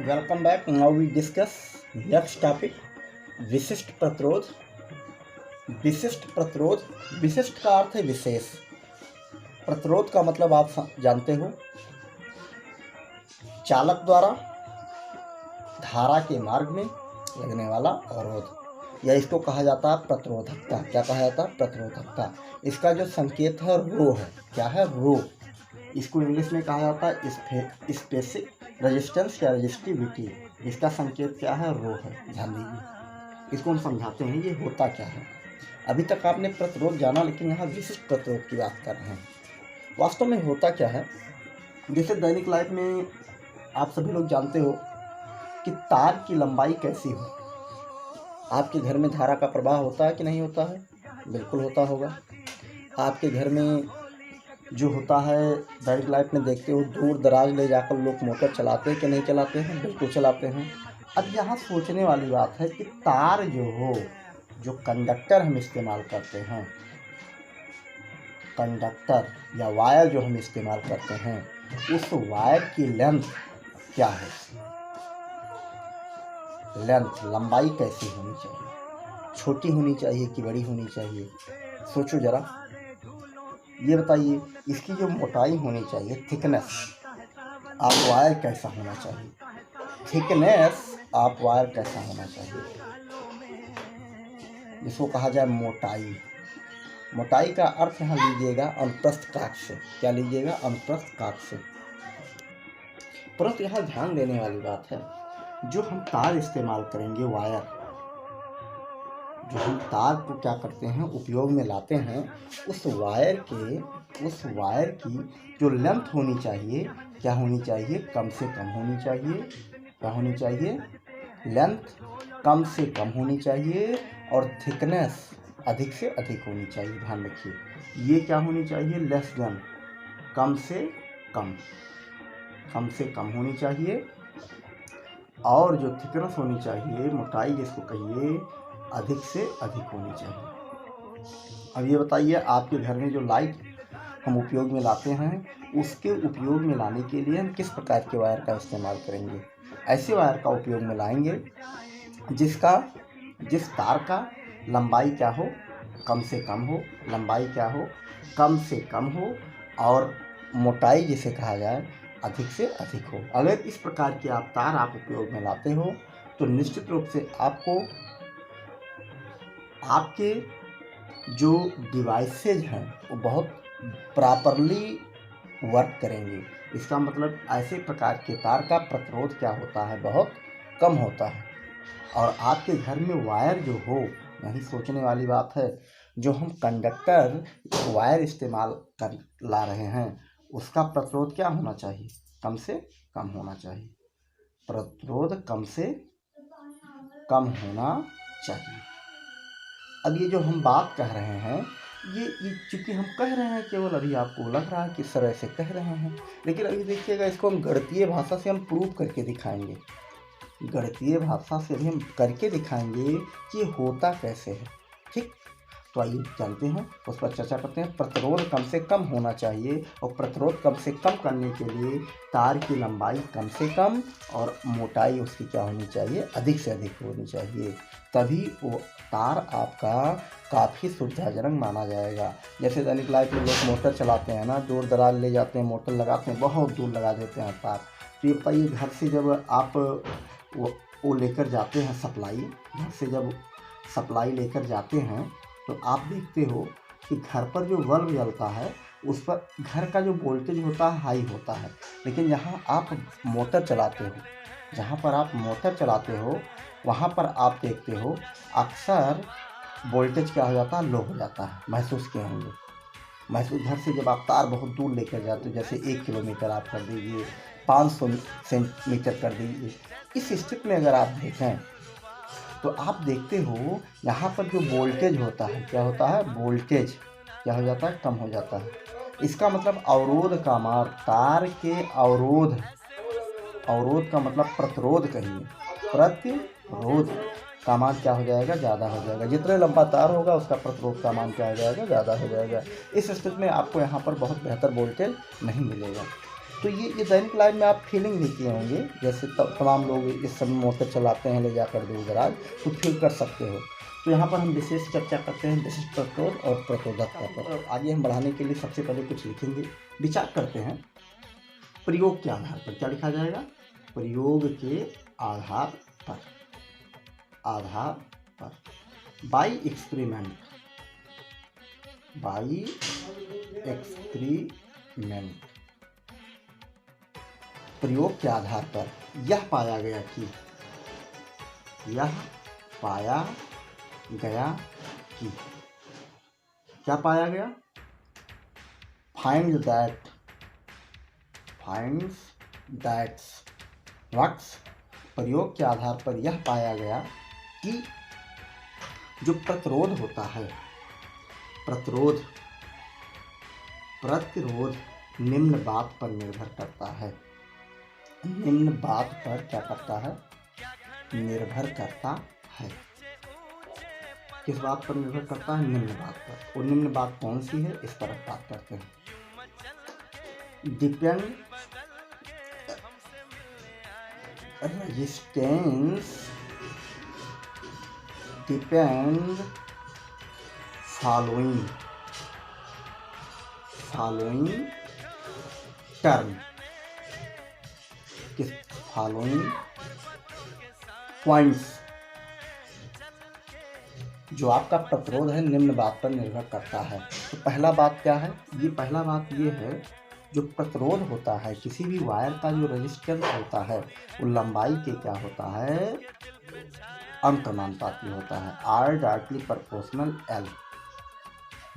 Welcome back. Now we discuss next topic, विशिष्ट प्रतिरोध। विशिष्ट प्रतिरोध, विशिष्ट का अर्थ है विशेष। प्रतिरोध का मतलब आप जानते हो, चालक द्वारा धारा के मार्ग में लगने वाला अवरोध, या इसको कहा जाता है प्रतिरोधकता। क्या कहा जाता है? प्रतिरोधकता। इसका जो संकेत है रो है। क्या है? रो। इसको इंग्लिश में कहा जाता है स्पेसिफिक रेजिस्टेंस या रेजिस्टिविटी। इसका संकेत क्या है? रो है। ध्यान दीजिए, इसको हम समझाते हैं ये होता क्या है। अभी तक आपने प्रतिरोध जाना, लेकिन यहाँ विशिष्ट प्रतिरोध की बात कर रहे हैं। वास्तव में होता क्या है, जैसे दैनिक लाइफ में आप सभी लोग जानते हो कि तार की लंबाई कैसी हो। आपके घर में धारा का प्रवाह होता है कि नहीं होता है? बिल्कुल होता होगा। आपके घर में जो होता है, दैनिक लाइफ में देखते हो, दूर दराज ले जाकर लोग मोटर चलाते हैं कि नहीं चलाते हैं? बिल्कुल चलाते हैं। अब यहाँ सोचने वाली बात है कि तार जो हो, जो कंडक्टर हम इस्तेमाल करते हैं, कंडक्टर या वायर जो हम इस्तेमाल करते हैं, उस वायर की लेंथ क्या है? लेंथ, लंबाई कैसी होनी चाहिए? छोटी होनी चाहिए कि बड़ी होनी चाहिए? सोचो जरा, ये बताइए। इसकी जो मोटाई होनी चाहिए, थिकनेस ऑफ वायर कैसा होना चाहिए? थिकनेस ऑफ वायर कैसा होना चाहिए? जिसको कहा जाए मोटाई। मोटाई का अर्थ यहाँ लीजिएगा अनुप्रस्थ काट से। क्या लीजिएगा? अनुप्रस्थ काट से। परंतु यहाँ ध्यान देने वाली बात है, जो हम तार इस्तेमाल करेंगे, वायर, जो हम तार को क्या करते हैं, उपयोग में लाते हैं, उस वायर की जो लेंथ होनी चाहिए, क्या होनी चाहिए? कम से कम होनी चाहिए। क्या होनी चाहिए? लेंथ कम से कम होनी चाहिए, और थिकनेस अधिक से अधिक होनी चाहिए। ध्यान रखिए, ये क्या होनी चाहिए? लेस देन, कम से कम होनी चाहिए। और जो थिकनेस होनी चाहिए, मोटाई जिसको कहिए, अधिक से अधिक होनी चाहिए। अब ये बताइए, आपके घर में जो लाइट हम उपयोग में लाते हैं, उसके उपयोग में लाने के लिए हम किस प्रकार के वायर का इस्तेमाल करेंगे? ऐसे वायर का उपयोग में लाएंगे जिस तार का लंबाई क्या हो? कम से कम हो। लंबाई क्या हो? कम से कम हो। और मोटाई जिसे कहा जाए, अधिक से अधिक हो। अगर इस प्रकार के तार आप उपयोग में लाते हो, तो निश्चित रूप से आपके जो डिवाइसेज हैं वो बहुत प्रॉपरली वर्क करेंगे। इसका मतलब ऐसे प्रकार के तार का प्रतिरोध क्या होता है? बहुत कम होता है। और आपके घर में वायर जो हो, यही सोचने वाली बात है, जो हम कंडक्टर वायर इस्तेमाल कर ला रहे हैं, उसका प्रतिरोध क्या होना चाहिए? कम से कम होना चाहिए। प्रतिरोध कम से कम होना चाहिए। अब ये जो हम बात कह रहे हैं, ये चूँकि हम कह रहे हैं, केवल अभी आपको लग रहा है किस तरह से कह रहे हैं, लेकिन अभी देखिएगा, इसको हम गणितीय भाषा से हम प्रूव करके दिखाएंगे। गणितीय भाषा से भी हम करके दिखाएंगे कि होता कैसे है। ठीक, तो आइए जानते हैं, उस पर चर्चा करते हैं। प्रतिरोध कम से कम होना चाहिए, और प्रतिरोध कम से कम करने के लिए तार की लंबाई कम से कम और मोटाई उसकी क्या होनी चाहिए? अधिक से अधिक होनी चाहिए। तभी वो तार आपका काफ़ी सुविधाजनक माना जाएगा। जैसे दैनिक लाइफ में लोग मोटर चलाते हैं ना, दूर दराज ले जाते हैं, मोटर लगाते हैं, बहुत दूर लगा देते हैं तार। तो ये बताइए, घर से जब आप वो लेकर जाते हैं सप्लाई, घर से जब सप्लाई लेकर जाते हैं, तो आप देखते हो कि घर पर जो बल्ब जलता है, उस पर घर का जो वोल्टेज होता है हाई होता है। लेकिन जहाँ आप मोटर चलाते हो, वहाँ पर आप देखते हो अक्सर वोल्टेज क्या हो जाता है? लो हो जाता है। महसूस किए होंगे। घर से जब आप तार बहुत दूर लेकर जाते हो, जैसे 1 किलोमीटर आप कर दीजिए, 500 सेंटीमीटर कर दीजिए, इस स्थिति में अगर आप देखें, तो आप देखते हो यहाँ पर जो वोल्टेज होता है, क्या होता है? वोल्टेज क्या हो जाता है? कम हो जाता है। इसका मतलब अवरोध का मान, तार के अवरोध का मतलब प्रतिरोध कहिए, प्रतिरोध का मान क्या हो जाएगा? ज़्यादा हो जाएगा। जितने लंबा तार होगा, उसका प्रतिरोध का मान क्या हो जाएगा? ज़्यादा हो जाएगा। इस स्थिति में आपको यहाँ पर बहुत बेहतर वोल्टेज नहीं मिलेगा। तो ये दैनिक लाइफ में आप फीलिंग भी किए होंगे, जैसे तमाम लोग इस समय मोटर चलाते हैं ले जाकर दूर दराज, तो फील कर सकते हो। तो यहाँ पर हम विशेष चर्चा करते हैं विशिष्ट प्रतिरोध और प्रतिरोधकता पर। आगे हम बढ़ाने के लिए सबसे पहले कुछ लिखेंगे, विचार करते हैं प्रयोग के आधार पर। क्या लिखा जाएगा? प्रयोग के आधार पर, बाई एक्सपेरिमेंट, प्रयोग के आधार पर यह पाया गया कि क्या पाया गया? Find that's what's. प्रयोग के आधार पर यह पाया गया कि जो प्रतिरोध होता है, प्रतिरोध निम्न बात पर निर्भर करता है। निम्न बात पर क्या करता है? निर्भर करता है। किस बात पर निर्भर करता है? निम्न बात पर। और निम्न बात कौन सी है, इस पर बात करते हैं। रेजिस्टेंस डिपेंड फॉलोइंग टर्म, किस फॉलोइंग पॉइंट्स। जो आपका प्रतिरोध है निम्न बात पर निर्भर करता है। तो पहला बात क्या है? पहला बात ये है, जो प्रतिरोध होता है किसी भी वायर का, जो रेजिस्टेंस होता है वो लंबाई के क्या होता है? अनुक्रमानुपाती होता है। R directly proportional L,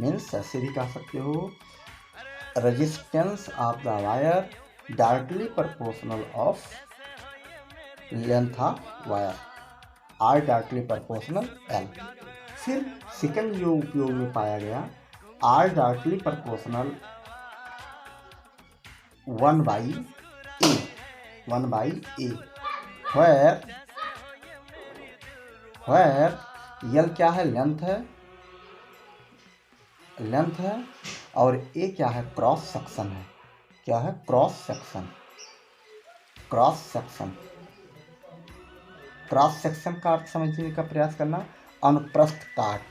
means ऐसे भी कह सकते हो resistance of the wire directly proportional of length of wire, R directly proportional L. फिर सेकंड जो उपयोग में पाया गया, R directly proportional 1/A, where L क्या है? लेंथ है और A क्या है? क्रॉस सेक्शन है। क्या है? क्रॉस सेक्शन का अर्थ समझने का प्रयास करना। अनुप्रस्थ काट,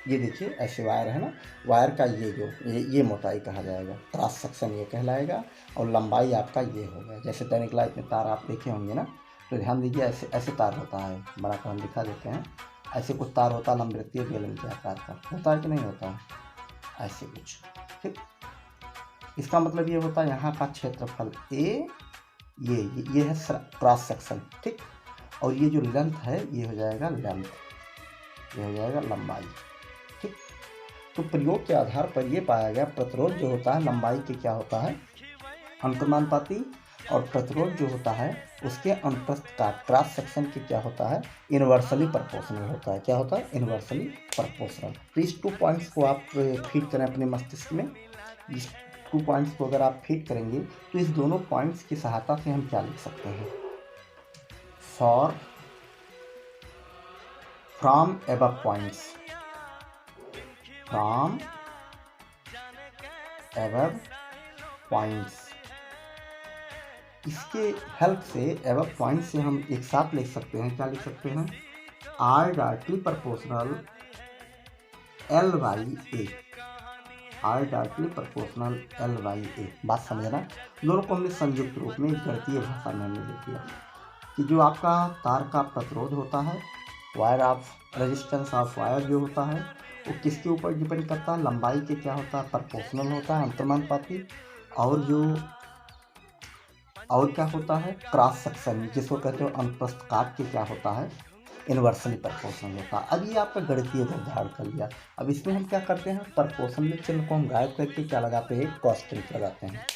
ये देखिए ऐसे वायर है ना, वायर का ये मोटाई कहा जाएगा, क्रॉस सेक्शन ये कहलाएगा। और लंबाई आपका ये होगा। जैसे दैनिक लाइफ में तार आप देखे होंगे ना, तो ध्यान दीजिए ऐसे तार होता है, बड़ा को हम दिखा देते हैं। ऐसे कुछ तार होता है लंबवृत्तीय बेलन के आकार का, होता है कि नहीं होता है? ऐसे कुछ, ठीक। इसका मतलब ये होता है यहाँ का क्षेत्रफल A, ये है क्रॉस सेक्शन, ठीक। और ये जो लेंथ है ये हो जाएगा लंबाई, ठीक। तो प्रयोग के आधार पर ये पाया गया प्रतिरोध जो होता है लंबाई के क्या होता है? अनुक्रमानुपाती, और प्रतिरोध जो होता है उसके अनुप्रस्थ काट क्रॉस सेक्शन के क्या होता है? इनवर्सली प्रोपोर्शनल होता है। क्या होता है? Inversely proportional. तो इस 2 पॉइंट्स को आप फीड करें अपने मस्तिष्क में। इस 2 पॉइंट्स को अगर आप फीड करेंगे तो इस दोनों पॉइंट्स की सहायता से हम क्या लिख सकते हैं? फ्रॉम एबव पॉइंट्स, इसके हेल्प से एबव पॉइंट से हम एक साथ लिख सकते हैं। क्या लिख सकते हैं? R directly proportional L/A, R directly proportional L/A। बात समझना, दोनों को हमने संयुक्त रूप में गणितीय भाषा में हमने लिख दिया कि जो आपका तार का प्रतिरोध होता है, रेजिस्टेंस ऑफ वायर जो होता है वो किसके ऊपर डिपेंड करता है? लंबाई के क्या होता है? प्रोपोर्शनल होता है, अनुक्रमानुपाती। और क्या होता है? क्रॉस सेक्शन, जिसको कहते हो अनुप्रस्थ काट के क्या होता है? इनवर्सली प्रोपोर्शनल होता है। अब ये आपका गणितीय निर्धारण कर लिया। अब इसमें हम क्या करते हैं? प्रोपोर्शनल चिन्ह को हम गायब करके क्या लगाते हैं? कांस्टेंट लगाते हैं।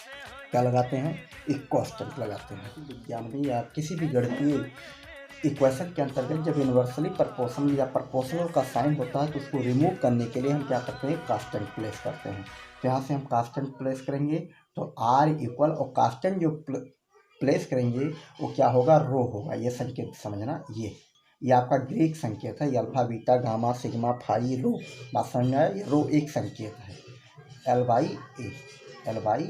क्या लगाते हैं? एक कांस्टेंट लगाते हैं। विज्ञान में या किसी भी गणितीय इक्वेशन के अंतर्गत जब यूनिवर्सली प्रोपोर्शनल या प्रोपोर्शनल का साइन होता है तो उसको रिमूव करने के लिए हम क्या करते हैं? कांस्टेंट प्लेस करते हैं। तो यहाँ से हम कांस्टेंट प्लेस करेंगे तो R इक्वल, और कांस्टेंट जो प्लेस करेंगे वो क्या होगा? रो होगा। ये संकेत समझना, ये आपका ग्रीक संकेत है, ये alpha beta gamma sigma phi rho. बात समझ में आया? ये रो एक संकेत है L/A। L/A।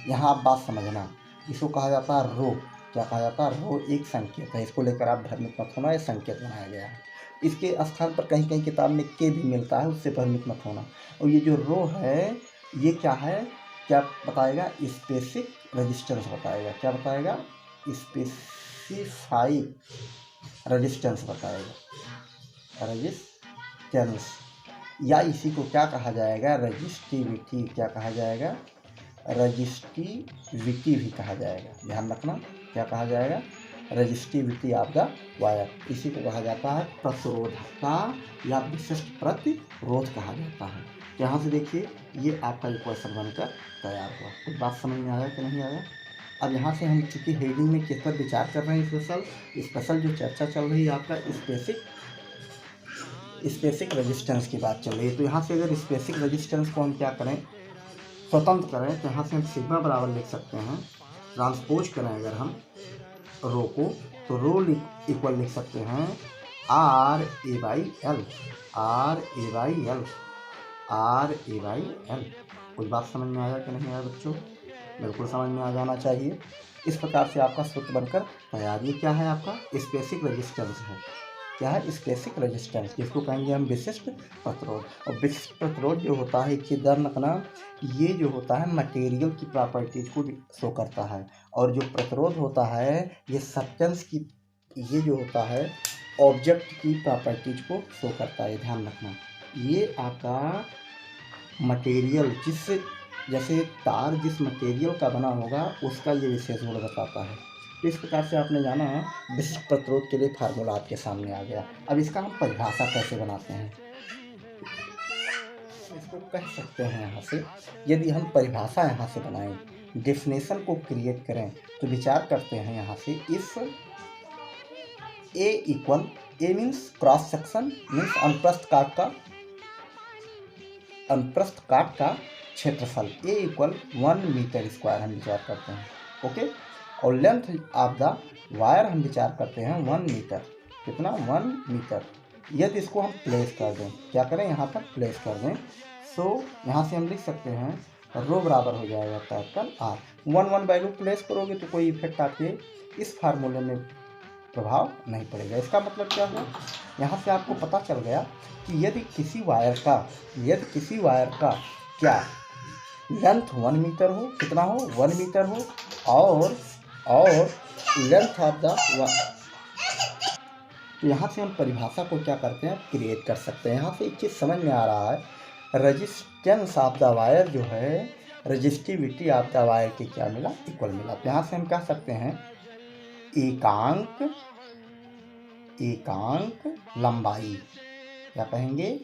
यहाँ आप बात समझना, इसको कहा जाता है रो। क्या कहा जाता है? रो एक संकेत है, इसको लेकर आप भ्रमित मत होना, ये संकेत बनाया गया है। इसके स्थान पर कहीं कहीं किताब में के भी मिलता है, उससे भ्रमित मत होना। और ये जो रो है ये क्या है, क्या बताएगा? स्पेसिफिक रेजिस्टेंस बताएगा। क्या बताएगा? स्पेसिफाइड रेजिस्टेंस बताएगा, रेजिस्टेंस, या इसी को क्या कहा जाएगा? रजिस्टिविटी। क्या कहा जाएगा? रजिस्टिविटी भी कहा जाएगा, ध्यान रखना। क्या कहा जाएगा? Resistivity of the wire. इसी को कहा जाता है प्रतिरोधकता या विशिष्ट प्रतिरोध कहा जाता है। तो यहाँ से देखिए ये आपका इक्वेशन बनकर तैयार हुआ। कुछ बात समझ में आया कि नहीं आया? अब यहाँ से हम चूँकि हेडिंग में किस पर विचार कर रहे हैं, स्पेशल जो चर्चा चल रही है आपका स्पेसिफिक रेजिस्टेंस की बात चल रही है। तो यहाँ से अगर स्पेसिफिक रेजिस्टेंस को हम क्या करें, स्वतंत्र करें, तो यहाँ से हम सिग्मा बराबर लिख सकते हैं। ट्रांसपोज करें अगर हम रो को, तो रो इक्वल लिख सकते हैं RA/L। कुछ बात समझ में आया कि नहीं आया बच्चों? बिल्कुल समझ में आ जाना चाहिए। इस प्रकार से आपका सूत्र बनकर तैयार। ये क्या है? आपका स्पेसिफिक रेजिस्टेंस है। क्या है? स्पेसिफिक रेजिस्टेंस, जिसको कहेंगे हम विशिष्ट प्रतिरोध। और विशिष्ट प्रतिरोध जो होता है कि ध्यान रखना, ये जो होता है मटेरियल की प्रॉपर्टीज को शो करता है, और जो प्रतिरोध होता है ये सब्सटेंस की, ये जो होता है ऑब्जेक्ट की प्रॉपर्टीज को शो करता है। ध्यान रखना, ये आपका मटेरियल जैसे तार जिस मटेरियल का बना होगा उसका ये विशेष गुण बताता है। तो इस प्रकार से आपने जाना विशिष्ट प्रतिरोध के लिए फार्मूला आपके सामने आ गया। अब इसका हम परिभाषा कैसे बनाते हैं, इसको कह सकते हैं यहाँ से, यदि हम परिभाषा यहाँ से बनाएं, डेफिनेशन को क्रिएट करें, तो विचार करते हैं यहाँ से, if A equal, A means cross section, means अनुप्रस्थ काट का क्षेत्रफल, ए इक्वल 1 मीटर स्क्वायर हम विचार करते हैं। ओके, और लेंथ ऑफ द वायर हम विचार करते हैं 1 मीटर। कितना? 1 मीटर। यदि इसको हम प्लेस कर दें, क्या करें? यहाँ पर प्लेस कर दें। सो यहाँ से हम लिख सकते हैं रो बराबर हो जाएगा कैपिटल R। 1 वैल्यू प्लेस करोगे तो कोई इफेक्ट आपके इस फार्मूले में प्रभाव नहीं पड़ेगा। इसका मतलब क्या हुआ? यहाँ से आपको पता चल गया कि यदि किसी वायर का क्या लेंथ 1 मीटर हो, कितना हो? 1 मीटर हो, और लेंथ ऑफ द, तो यहाँ से हम परिभाषा को क्या करते हैं? क्रिएट कर सकते हैं। यहाँ से एक चीज़ समझ में आ रहा है, रेजिस्टेंस ऑफ द वायर जो है, रेजिस्टिविटी ऑफ द वायर के क्या मिला? इक्वल मिला। तो यहाँ से हम कह सकते हैं एकांक लंबाई। क्या कहेंगे?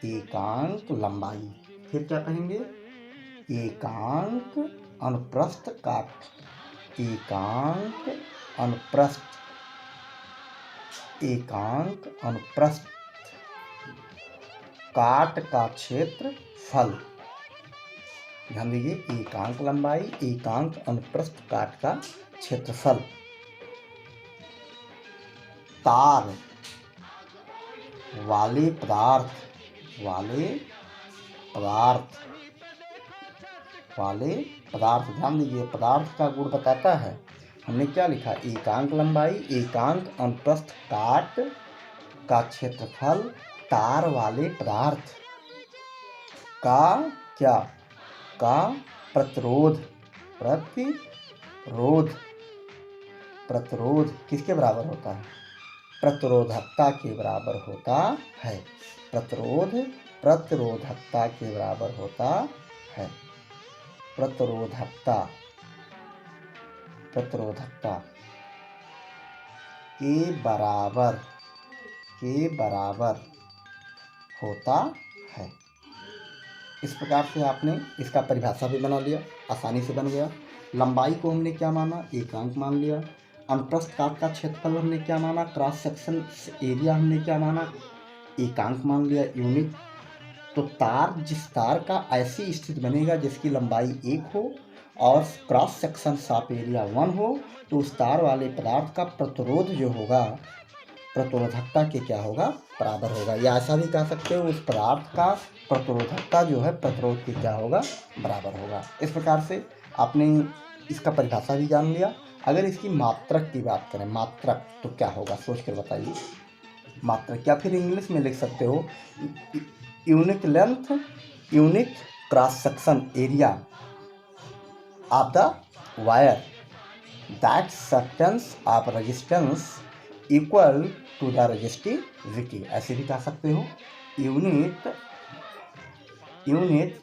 एकांक लंबाई। फिर क्या कहेंगे? एकांक अनुप्रस्थ काट, एकांक अनुप्रस्थ काट का क्षेत्रफल। ध्यान दीजिए, एकांक लंबाई, एकांक अनुप्रस्थ काट का क्षेत्रफल। तार वाले पदार्थ, ध्यान दीजिए, पदार्थ का गुण बताता है। हमने क्या लिखा? एकांक लंबाई, एकांक अनुप्रस्थ काट का क्षेत्रफल, तार वाले पदार्थ का क्या? का प्रतिरोध किसके बराबर होता है? प्रतिरोधकता के बराबर होता है। प्रतिरोधकता के बराबर होता है। प्रतिरोधकता के बराबर होता है। इस प्रकार से आपने इसका परिभाषा भी बना लिया, आसानी से बन गया। लंबाई को हमने क्या माना? एकांक मान लिया। अनुप्रस्थ काट का क्षेत्रफल हमने क्या माना? क्रॉस सेक्शन एरिया हमने क्या माना? एकांक मान लिया, यूनिट। तो जिस तार का ऐसी स्थिति बनेगा जिसकी लंबाई 1 हो और क्रॉस सेक्शन ऑफ एरिया 1 हो, तो उस तार वाले पदार्थ का प्रतिरोध जो होगा प्रतिरोधकता के क्या होगा, बराबर होगा। या ऐसा भी कह सकते हो उस पदार्थ का प्रतिरोधकता जो है प्रतिरोध के क्या होगा, बराबर होगा। इस प्रकार से आपने इसका परिभाषा भी जान लिया। अगर इसकी मात्रक की बात करें, मात्रक तो क्या होगा, सोच कर बताइए। मात्रक या फिर इंग्लिश में लिख सकते हो unit length, unit cross section area of the wire that substance of resistance equal to the resistivity. ऐसे भी कह सकते हो unit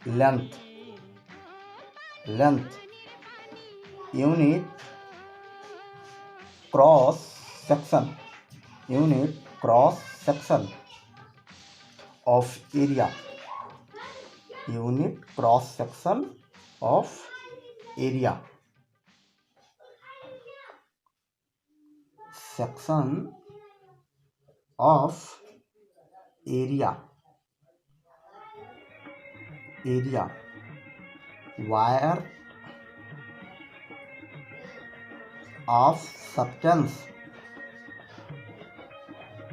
length, unit cross section, unit cross section of area, unit cross section of area, section of area, area wire of substance,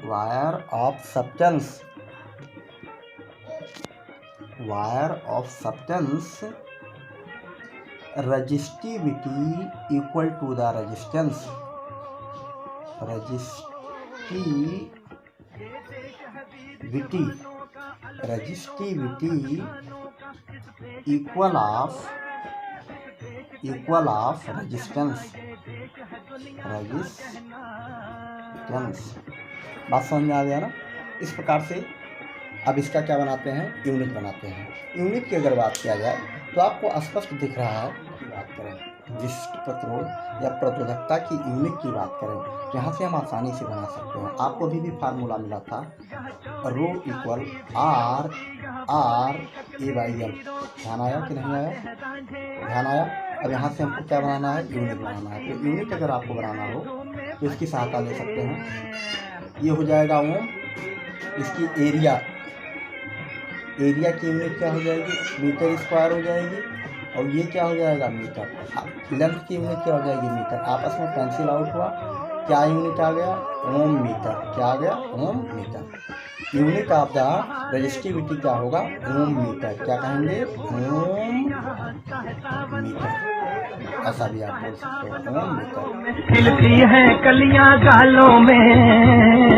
wire of substance, wire of substance resistivity equal to the resistance, resistivity equal of resistance, बात समझ में आ गया ना। इस प्रकार से अब इसका क्या बनाते हैं, यूनिट बनाते हैं। यूनिट की अगर बात किया जाए तो आपको स्पष्ट दिख रहा है कि बात करें विशिष्ट प्रतिरोध या प्रतिरोधकता की यूनिट की बात करें तो यहाँ से हम आसानी से बना सकते हैं। आपको भी फार्मूला मिला था rho equal R A by L. ध्यान आया कि नहीं आया, ध्यान आया। अब यहाँ से हमको क्या बनाना है, यूनिट बनाना है। तो यूनिट अगर आपको बनाना हो तो इसकी सहायता ले सकते हैं। ये हो जाएगा ओम, इसकी एरिया की यूनिट क्या हो जाएगी, मीटर स्क्वायर हो जाएगी। और ये क्या हो जाएगा, मीटर। लेंथ की यूनिट क्या हो जाएगी, मीटर। आपस में कैंसिल आउट हुआ, क्या यूनिट आ गया, ओम मीटर। क्या आ गया, ohm metre. Unit of the resistivity क्या होगा, ओम मीटर। क्या कहेंगे, ओम मीटर। ऐसा भी आप बोल सकते हो, ओम मीटर। खिलती है कलियां गालों में।